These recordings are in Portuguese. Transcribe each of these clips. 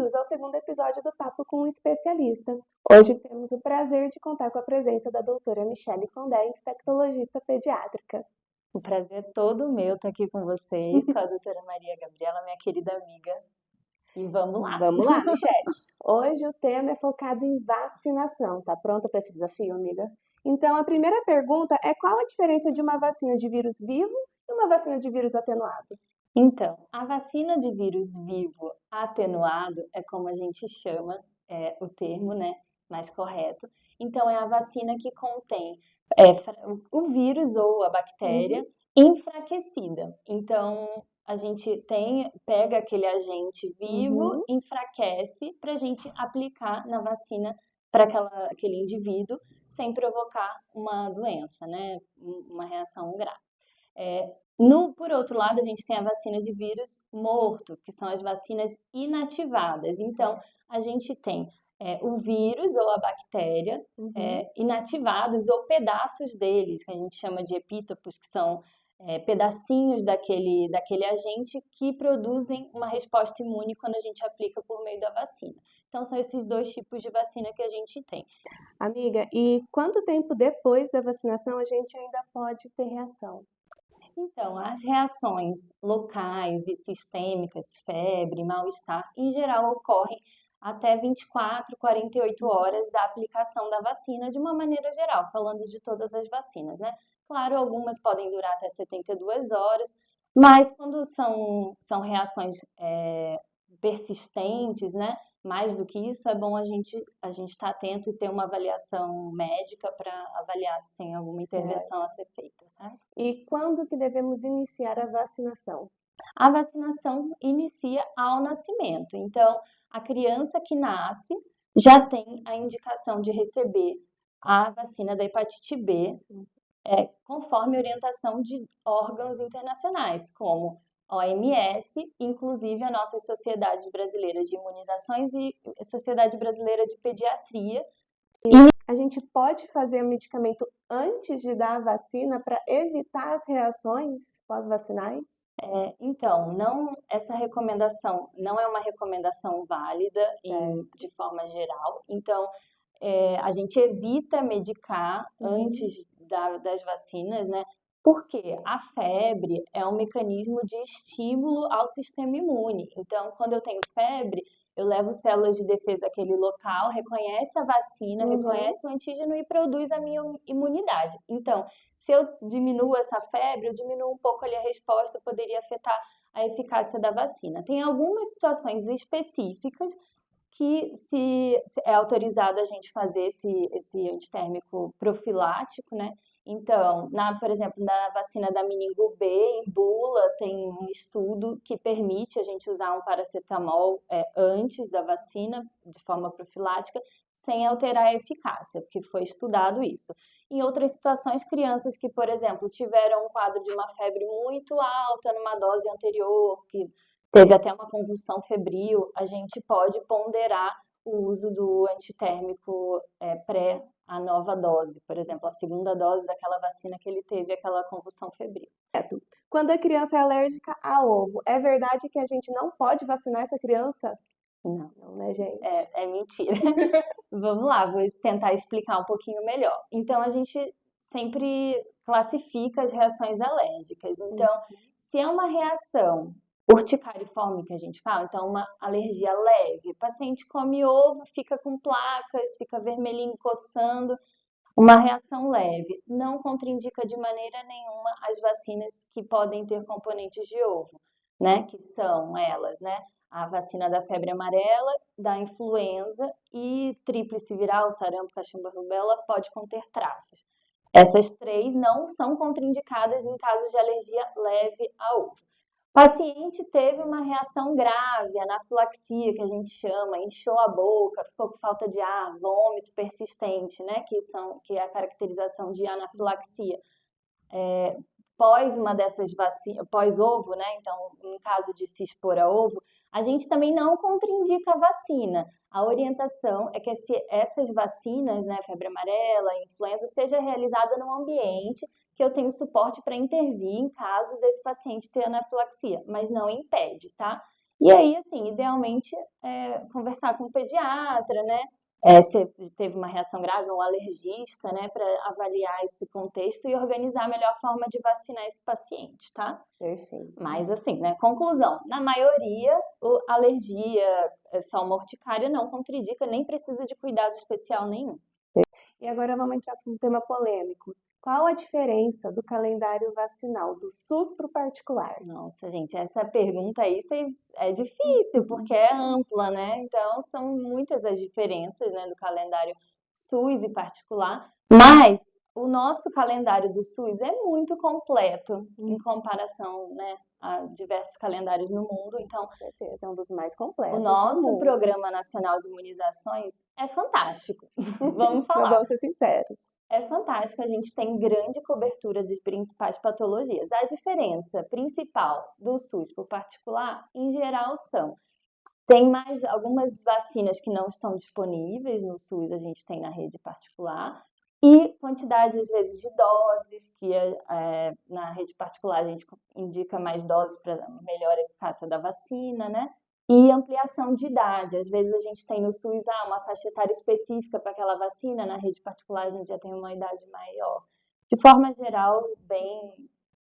Bem-vindos ao segundo episódio do Papo com um Especialista. Hoje temos o prazer de contar com a presença da doutora Michele Condé, infectologista pediátrica. O prazer é todo meu estar aqui com vocês, com a doutora Maria Gabriela, minha querida amiga. E vamos lá. Vamos lá, Michele. Hoje o tema é focado em vacinação. Tá pronta para esse desafio, amiga? Então, a primeira pergunta é qual a diferença de uma vacina de vírus vivo e uma vacina de vírus atenuado? Então, a vacina de vírus vivo atenuado é como a gente chama o termo, né, mais correto. Então, é a vacina que contém o vírus ou a bactéria enfraquecida. Então, a gente pega aquele agente vivo, enfraquece para a gente aplicar na vacina para aquele indivíduo sem provocar uma doença, né, uma reação grave. Por outro lado, a gente tem a vacina de vírus morto, que são as vacinas inativadas. Então, a gente tem o vírus ou a bactéria inativados ou pedaços deles, que a gente chama de epítopos, que são pedacinhos daquele agente que produzem uma resposta imune quando a gente aplica por meio da vacina. Então, são esses dois tipos de vacina que a gente tem. Amiga, e quanto tempo depois da vacinação a gente ainda pode ter reação? Então, as reações locais e sistêmicas, febre, mal-estar, em geral ocorrem até 24, 48 horas da aplicação da vacina, de uma maneira geral, falando de todas as vacinas, né? Claro, algumas podem durar até 72 horas, mas quando são reações persistentes, né? Mais do que isso, é bom a gente estar atento e ter uma avaliação médica para avaliar se tem alguma intervenção a ser feita, certo? E quando que devemos iniciar a vacinação? A vacinação inicia ao nascimento. Então, a criança que nasce já tem a indicação de receber a vacina da hepatite B, conforme orientação de órgãos internacionais, como OMS, inclusive as nossas sociedades brasileiras de imunizações e Sociedade Brasileira de Pediatria. A gente pode fazer o medicamento antes de dar a vacina para evitar as reações pós-vacinais? Então, essa recomendação não é uma recomendação válida de forma geral. Então, a gente evita medicar antes das vacinas, né? Porque a febre é um mecanismo de estímulo ao sistema imune. Então, quando eu tenho febre, eu levo células de defesa àquele local, reconhece a vacina, reconhece o antígeno e produz a minha imunidade. Então, se eu diminuo essa febre, eu diminuo um pouco ali a resposta, poderia afetar a eficácia da vacina. Tem algumas situações específicas que se é autorizado a gente fazer esse antitérmico profilático, né? Então, por exemplo, na vacina da meningo B, em bula, tem um estudo que permite a gente usar um paracetamol antes da vacina, de forma profilática, sem alterar a eficácia, porque foi estudado isso. Em outras situações, crianças que, por exemplo, tiveram um quadro de uma febre muito alta numa dose anterior, que teve até uma convulsão febril, a gente pode ponderar o uso do antitérmico pré a nova dose, por exemplo, a segunda dose daquela vacina que ele teve aquela convulsão febril. Quando a criança é alérgica a ovo, é verdade que a gente não pode vacinar essa criança? Não, né, gente? É mentira. Vamos lá, vou tentar explicar um pouquinho melhor. Então, a gente sempre classifica as reações alérgicas. Então, se é uma reação urticariforme, que a gente fala, então uma alergia leve, o paciente come ovo, fica com placas, fica vermelhinho, coçando, uma reação leve, não contraindica de maneira nenhuma as vacinas que podem ter componentes de ovo, né, que são elas, né, a vacina da febre amarela, da influenza e tríplice viral, sarampo, cachumba, rubéola, pode conter traços. Essas três não são contraindicadas em casos de alergia leve a ovo. O paciente teve uma reação grave, anafilaxia, que a gente chama, inchou a boca, ficou com falta de ar, vômito persistente, né, que é a caracterização de anafilaxia. Pós uma dessas vacinas, pós-ovo, né, então, em caso de se expor a ovo, a gente também não contraindica a vacina. A orientação é que essas vacinas, né, febre amarela, influenza, seja realizada num ambiente que eu tenho suporte para intervir em caso desse paciente ter anafilaxia, mas não impede, tá? E aí, assim, idealmente, conversar com o pediatra, né? Se teve uma reação grave, um alergista, né? Para avaliar esse contexto e organizar a melhor forma de vacinar esse paciente, tá? Perfeito. Mas, assim, né? Conclusão: na maioria, alergia, só uma urticária não contraindica, nem precisa de cuidado especial nenhum. E agora vamos entrar para um tema polêmico. Qual a diferença do calendário vacinal do SUS para o particular? Nossa, gente, essa pergunta aí é difícil, porque é ampla, né? Então, são muitas as diferenças, né, do calendário SUS e particular, mas o nosso calendário do SUS é muito completo em comparação, né, a diversos calendários no mundo. Então, Com certeza, é um dos mais o completos do nosso mundo. Programa Nacional de Imunizações é fantástico. Vamos Não falar. vamos ser sinceros. É fantástico, a gente tem grande cobertura de principais patologias. A diferença principal do SUS para o particular, em geral, tem mais algumas vacinas que não estão disponíveis no SUS, a gente tem na rede particular, e quantidade, às vezes, de doses, que na rede particular a gente indica mais doses para melhor eficácia da vacina, né? E ampliação de idade. Às vezes a gente tem no SUS uma faixa etária específica para aquela vacina, na rede particular a gente já tem uma idade maior. De forma geral, bem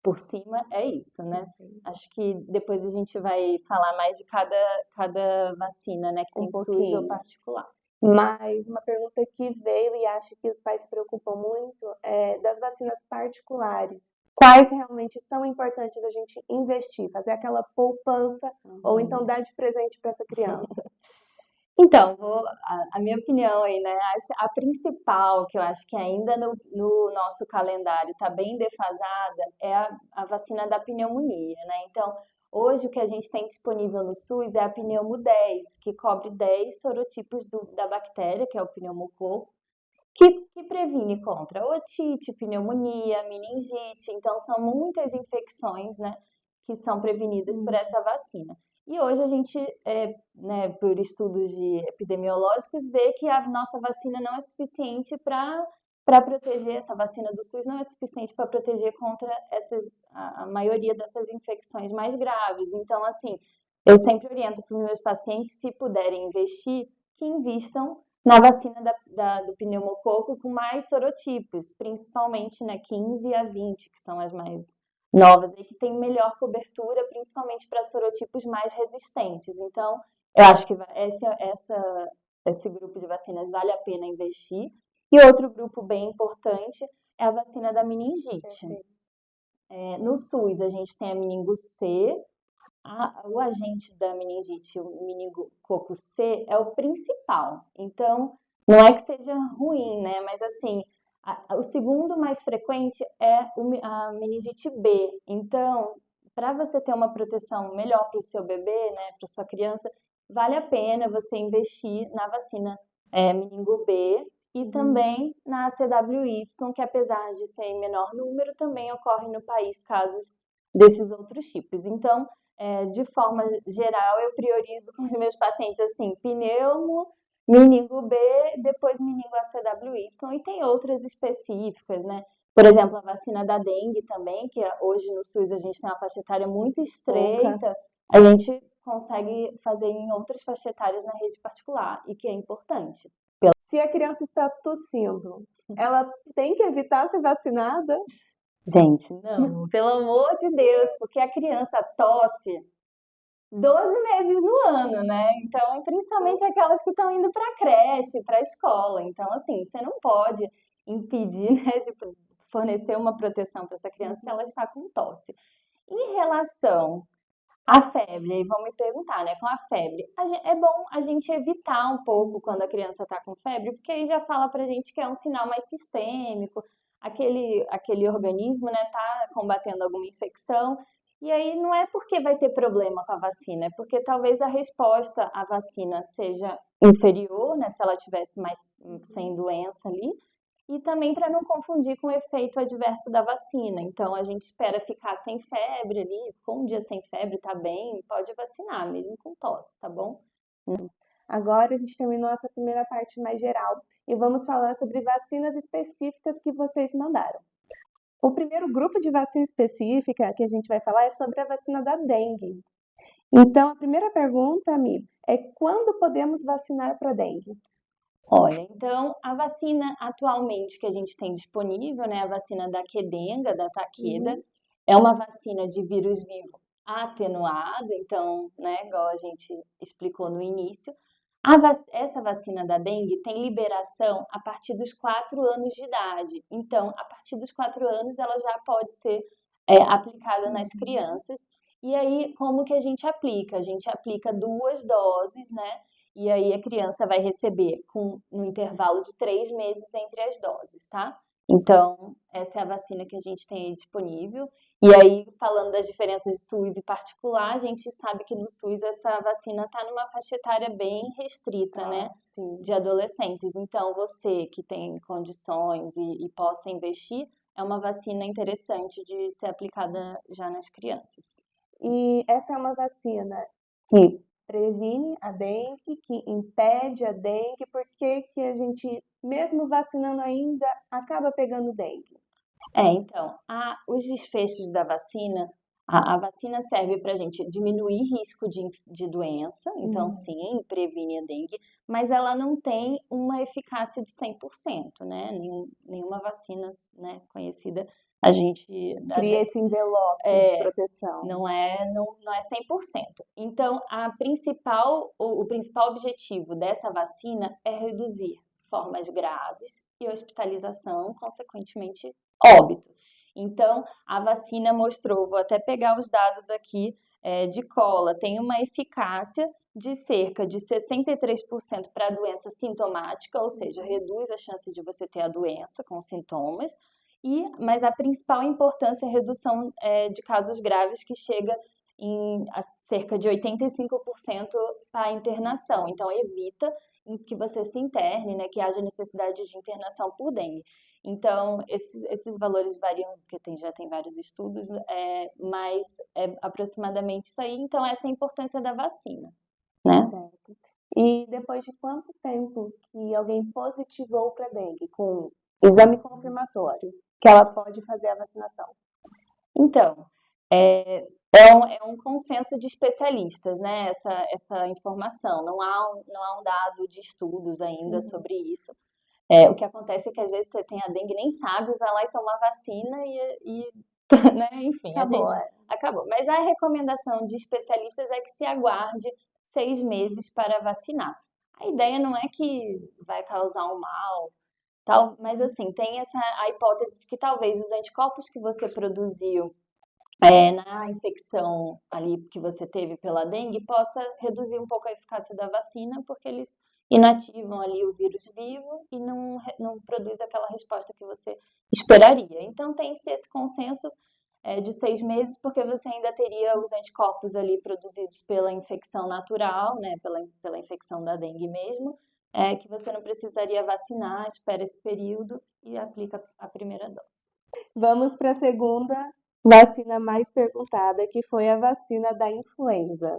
por cima, é isso, né? Acho que depois a gente vai falar mais de cada vacina, né? Que tem SUS ou particular. Mas uma pergunta que veio e acho que os pais se preocupam muito é das vacinas particulares. Quais realmente são importantes a gente investir, fazer aquela poupança ou então dar de presente para essa criança? Então, a minha opinião aí, né? A principal, que eu acho que ainda no nosso calendário está bem defasada, é a vacina da pneumonia, né? Então, hoje o que a gente tem disponível no SUS é a Pneumo 10, que cobre 10 sorotipos da bactéria, que é o pneumococo, que previne contra otite, pneumonia, meningite. Então, são muitas infecções, né, que são prevenidas por essa vacina. E hoje a gente, né, por estudos epidemiológicos, vê que a nossa vacina não é suficiente para proteger, essa vacina do SUS não é suficiente para proteger contra a maioria dessas infecções mais graves. Então, assim, eu sempre oriento para os meus pacientes, se puderem investir, que invistam na vacina do pneumococo com mais sorotipos, principalmente, né, 15 a 20, que são as mais novas, e que tem melhor cobertura, principalmente para sorotipos mais resistentes. Então, eu acho que esse grupo de vacinas vale a pena investir. E outro grupo bem importante é a vacina da meningite. No SUS, a gente tem a meningo C. O agente da meningite, o meningococo C, é o principal. Então, não é que seja ruim, né? Mas, assim, o segundo mais frequente é a meningite B. Então, para você ter uma proteção melhor para o seu bebê, né, para sua criança, vale a pena você investir na vacina meningo B e também na CWY, que apesar de ser em menor número, também ocorre no país casos desses outros tipos. Então, de forma geral, eu priorizo com os meus pacientes assim, pneumo, meningo B, depois meningo ACWY, e tem outras específicas, né? Por exemplo, a vacina da dengue também, que hoje no SUS a gente tem uma faixa etária muito estreita, a gente consegue fazer em outras faixas etárias na rede particular, e que é importante. Se a criança está tossindo, ela tem que evitar ser vacinada? Gente, não, pelo amor de Deus, porque a criança tosse 12 meses no ano, né? Então, principalmente aquelas que estão indo para a creche, para a escola. Então, assim, você não pode impedir, né, de fornecer uma proteção para essa criança se ela está com tosse. Em relação à febre, aí vão me perguntar, né? Com a febre, é bom a gente evitar um pouco quando a criança está com febre, porque aí já fala pra gente que é um sinal mais sistêmico, aquele organismo, né, tá combatendo alguma infecção. E aí não é porque vai ter problema com a vacina, é porque talvez a resposta à vacina seja inferior, né, se ela tivesse mais sem doença ali, e também para não confundir com o efeito adverso da vacina. Então, a gente espera ficar sem febre ali, ficou um dia sem febre, tá bem, pode vacinar, mesmo com tosse, tá bom? Agora a gente terminou essa primeira parte mais geral e vamos falar sobre vacinas específicas que vocês mandaram. O primeiro grupo de vacina específica que a gente vai falar é sobre a vacina da dengue. Então, a primeira pergunta, Mi, é quando podemos vacinar para dengue? Olha, então a vacina atualmente que a gente tem disponível, né, a vacina da Qdenga, da Takeda, Uhum. é uma vacina de vírus vivo atenuado, então, né, igual a gente explicou no início. Essa vacina da dengue tem liberação a partir dos 4 anos de idade. Então, a partir dos 4 anos, ela já pode ser aplicada nas crianças. E aí, como que a gente aplica? A gente aplica 2 doses, né? E aí a criança vai receber no intervalo de 3 meses entre as doses, tá? Então, essa é a vacina que a gente tem aí disponível. E aí, falando das diferenças de SUS e particular, a gente sabe que no SUS essa vacina está numa faixa etária bem restrita, né? Sim. De adolescentes. Então, você que tem condições e possa investir, é uma vacina interessante de ser aplicada já nas crianças. E essa é uma vacina que previne a dengue, que impede a dengue, por que que a gente, mesmo vacinando ainda, acaba pegando dengue? Então, os desfechos da vacina, a vacina serve para a gente diminuir risco de doença, então sim, previne a dengue, mas ela não tem uma eficácia de 100%, né? Nenhuma vacina, né, conhecida, a gente Cria esse envelope de proteção. não é 100%. Então, o principal objetivo dessa vacina é reduzir formas graves e hospitalização, consequentemente, óbito. Então, a vacina mostrou, vou até pegar os dados aqui de cola, tem uma eficácia de cerca de 63% para a doença sintomática, ou seja, reduz a chance de você ter a doença com sintomas, mas a principal importância é a redução de casos graves, que chega em cerca de 85% para a internação. Então, evita que você se interne, né, que haja necessidade de internação por dengue. Então, esses valores variam, porque já tem vários estudos, mas é aproximadamente isso aí. Então, essa é a importância da vacina, né? Certo. E depois de quanto tempo que alguém positivou para dengue, com exame confirmatório, que ela pode fazer a vacinação? Então, é um consenso de especialistas, né, essa informação. Não há um dado de estudos ainda sobre isso. O que acontece é que às vezes você tem a dengue e nem sabe, vai lá e toma a vacina né, enfim, acabou. Mas a recomendação de especialistas é que se aguarde 6 meses para vacinar. A ideia não é que vai causar um mal, tal, mas assim, tem a hipótese de que talvez os anticorpos que você produziu na infecção ali que você teve pela dengue possa reduzir um pouco a eficácia da vacina, porque eles inativam ali o vírus vivo e não produz aquela resposta que você esperaria. Então tem-se esse consenso de 6 meses, porque você ainda teria os anticorpos ali produzidos pela infecção natural, né, pela infecção da dengue mesmo, que você não precisaria vacinar, espera esse período e aplica a primeira dose. Vamos para a segunda vacina mais perguntada, que foi a vacina da influenza.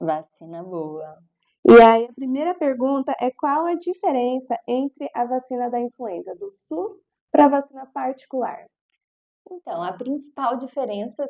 Vacina boa. E aí a primeira pergunta é qual a diferença entre a vacina da influenza do SUS para a vacina particular? Então, a principal diferença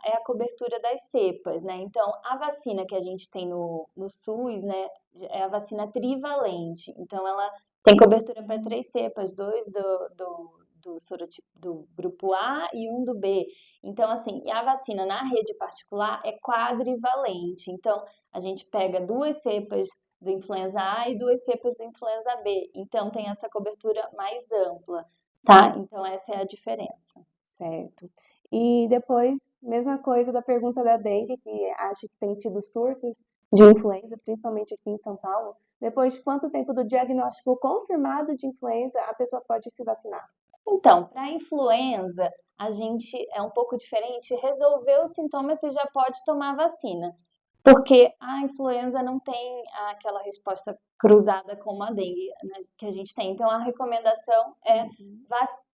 é a cobertura das cepas, né? Então, a vacina que a gente tem no SUS, né, é a vacina trivalente. Então, ela tem cobertura para 3 cepas, 2 do sorotipo do grupo A e 1 do B. Então, assim, e a vacina na rede particular é quadrivalente. Então, a gente pega 2 cepas do influenza A e 2 cepas do influenza B. Então, tem essa cobertura mais ampla, tá? Então, essa é a diferença. Certo. E depois, mesma coisa da pergunta da dengue, que acho que tem tido surtos de influenza, principalmente aqui em São Paulo. Depois de quanto tempo do diagnóstico confirmado de influenza, a pessoa pode se vacinar? Então, para a influenza, a gente é um pouco diferente. Resolver os sintomas, você já pode tomar a vacina, porque a influenza não tem aquela resposta cruzada como a dengue, né, que a gente tem. Então, a recomendação é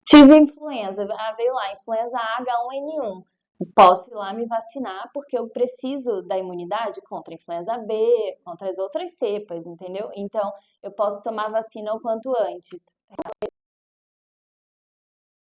tive influenza, veio lá, influenza H1N1. Posso ir lá me vacinar porque eu preciso da imunidade contra a influenza B, contra as outras cepas, entendeu? Então, eu posso tomar vacina o quanto antes.